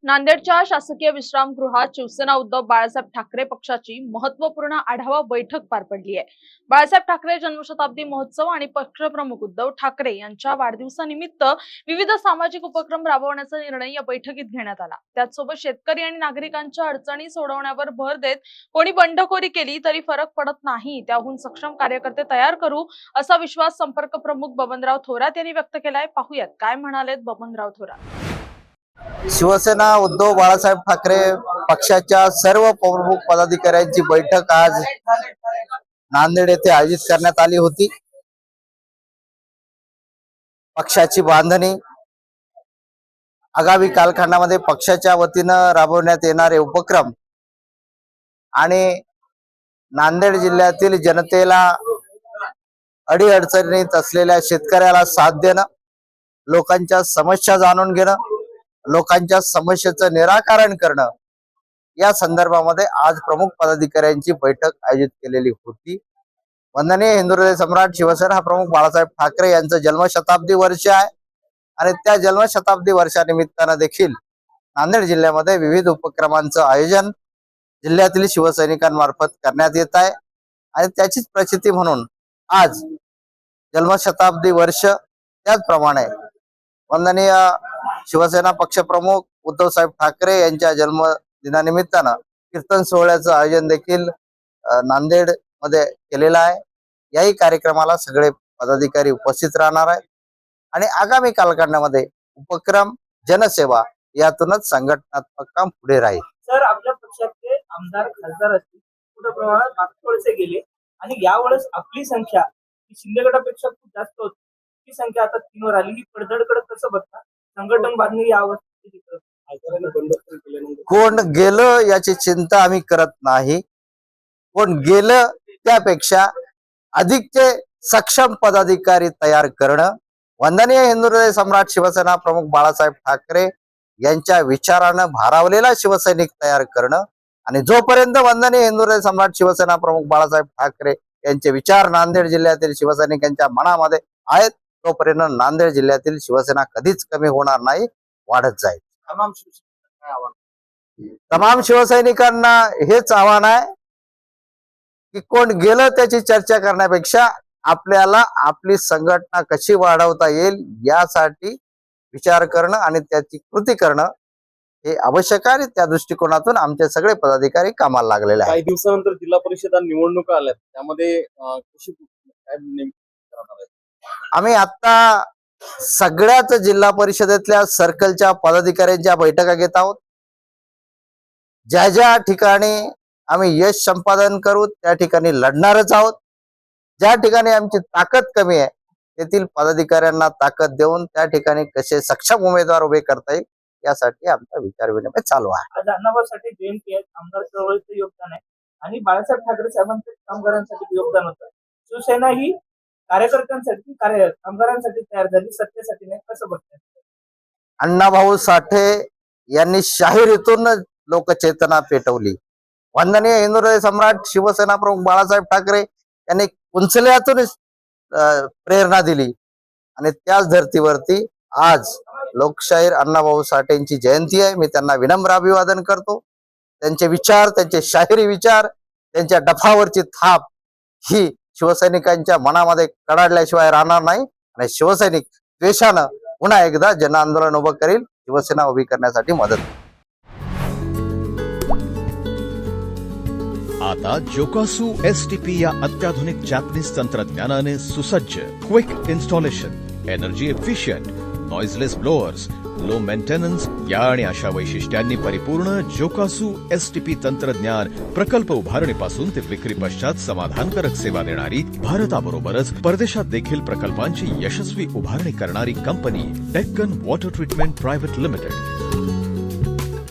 नांदेडच्या शासकीय विश्रामगृहात शिवसेना उद्धव बाळासाहेब ठाकरे पक्षाची महत्त्वपूर्ण आढावा बैठक पार पडली आहे। बाळासाहेब ठाकरे जन्मशताब्दी महोत्सव आणि पक्षप्रमुख उद्धव ठाकरे यांच्या वाढदिवसानिमित्त विविध सामाजिक उपक्रम राबवण्याचा निर्णय या बैठकीत घेण्यात आला। त्याचसोबत शेतकरी आणि नागरिकांच्या अडचणी सोडवण्यावर भर देत कोणी बंडखोरी केली तरी फरक पडत नाही, त्याहून सक्षम कार्यकर्ते तयार करू असा विश्वास संपर्क प्रमुख बबनराव थोरात यांनी व्यक्त केलाय। पाहूयात काय म्हणालेत बबनराव थोरात। शिवसेना उद्धव बाळासाहेब ठाकरे पक्षाच्या सर्व प्रमुख पदाधिकाऱ्यांची बैठक आज नांदेड येथे आयोजित करण्यात आली होती। पक्षाची बांधणी, आगामी कालखंडामध्ये पक्षाच्या वतीनं राबवण्यात येणारे उपक्रम आणि नांदेड जिल्ह्यातील जनतेला अडीअडचणीत असलेल्या शेतकऱ्याला साथ देणं, लोकांच्या समस्या जाणून घेणं, लोकांच्या समस्येचं निराकरण करणं, या संदर्भामध्ये आज प्रमुख पदाधिकाऱ्यांची बैठक आयोजित केलेली होती। वंदनीय हिंदू हृदय सम्राट शिवसेना प्रमुख बाळासाहेब ठाकरे यांचं जन्मशताब्दी वर्ष आहे आणि त्या जन्मशताब्दी वर्षानिमित्तानं देखील नांदेड जिल्ह्यामध्ये विविध उपक्रमांचं आयोजन जिल्ह्यातील शिवसैनिकांमार्फत करण्यात येत आहे आणि त्याचीच प्रचिती म्हणून आज जन्मशताब्दी वर्ष, त्याचप्रमाणे वंदनीय शिवसेना पक्षप्रमुख उद्धव साहेब ठाकरे यांच्या जन्मदिनानिमित्तानं कीर्तन सोहळ्याचं आयोजन देखील नांदेड मध्ये केलेलं आहे। याही कार्यक्रमाला सगळे पदाधिकारी उपस्थित राहणार आहेत आणि आगामी कालखंडामध्ये उपक्रम, जनसेवा यातूनच संघटनात्मक काम पुढे राहील। सर, आपल्या पक्षाचे आमदार खासदार असतील मोठ्या प्रमाणात मागच्या वेळेस गेले आणि यावेळेस आपली संख्या ही शिंदे गटापेक्षा खूप जास्त होती। ती संख्या आता 3 वर आली। ही पडझड कसं बघता? संघटन बांधणी यावस्थेत कोण गेलं याची चिंता आम्ही करत नाही, कोण गेलं त्यापेक्षा अधिकचे सक्षम पदाधिकारी तयार करणं, वंदनीय हिंदू हृदय सम्राट शिवसेना प्रमुख बाळासाहेब ठाकरे यांच्या विचारानं भारावलेला शिवसैनिक तयार करणं आणि जोपर्यंत वंदनीय हिंदू हृदय सम्राट शिवसेना प्रमुख बाळासाहेब ठाकरे यांचे विचार नांदेड जिल्ह्यातील शिवसैनिकांच्या मनामध्ये आहेत तोपर्यंत नांदेड जिल्ह्यातील शिवसेना कधीच कमी होणार नाही, वाढत जाईल। तमाम शिवसैनिकांना हेच आव्हान आहे की कोण गेलं त्याची चर्चा करण्यापेक्षा आपल्याला आपली संघटना कशी वाढवता येईल यासाठी विचार करणं आणि त्याची कृती करणं हे आवश्यक आहे। त्या दृष्टिकोनातून आमचे सगळे पदाधिकारी कामाला लागलेले आहेत। काही दिवसानंतर जिल्हा परिषद निवडणुका आल्यात, त्यामध्ये कशी काय करणार आहे? आम्ही आता सगळ्याच जिल्हा परिषदेतल्या सर्कलच्या पदाधिकाऱ्यांच्या बैठका घेत आहोत। ज्या ज्या ठिकाणी आम्ही यश संपादन करू त्या ठिकाणी लढणारच आहोत। ज्या ठिकाणी आमची ताकद कमी आहे तेथील पदाधिकाऱ्यांना ताकद देऊन त्या ठिकाणी कसे सक्षम उमेदवार उभे करता येईल यासाठी आमचा विचार विनिमय चालू आहे। आज अण्णाभाऊसाठी जयंती आहे, आमदार चळवळीचं योगदान आहे आणि बाळासाहेब ठाकरे साहेबांचं कामगारांसाठी योगदान होतं। शिवसेना ही कार्यकर्त्यांसाठी कामगारांसाठी तयार झाली, सत्तेसाठी नाही, कसं बघताय? अण्णाभाऊ साठे यांनी शाहिरीतून लोकचेतना पेटवली। वंदनीय हिंदू हृदय सम्राट शिवसेना प्रमुख बाळासाहेब ठाकरे यांनी कुंचल्यातून प्रेरणा दिली आणि त्याच धर्तीवरती आज लोकशाहीर अण्णाभाऊ साठेंची जयंती आहे। मी त्यांना विनम्र अभिवादन करतो। त्यांचे विचार, त्यांचे शाहिरी विचार, त्यांच्या डफावरची थाप ही शिवसैनिकांच्या मनामध्ये कडाडल्याशिवाय राहणार नाही आणि शिवसैनिक द्वेषानं पुन्हा एकदा जन आंदोलन उभं करील, शिवसेना उभी करण्यासाठी मदत। आता जोकासू STP या अत्याधुनिक जॅपनीज तंत्रज्ञानाने सुसज्ज, quick installation, energy efficient, noiseless blowers, low maintenance या आणि अशा वैशिष्ट्यांनी परिपूर्ण जोकासू STP तंत्रज्ञान प्रकल्प उभारणीपासून ते विक्री पश्चात समाधानकारक सेवा देणारी, भारताबरोबरच परदेशात देखील प्रकल्पांची यशस्वी उभारणी करणारी company Deccan water treatment private limited.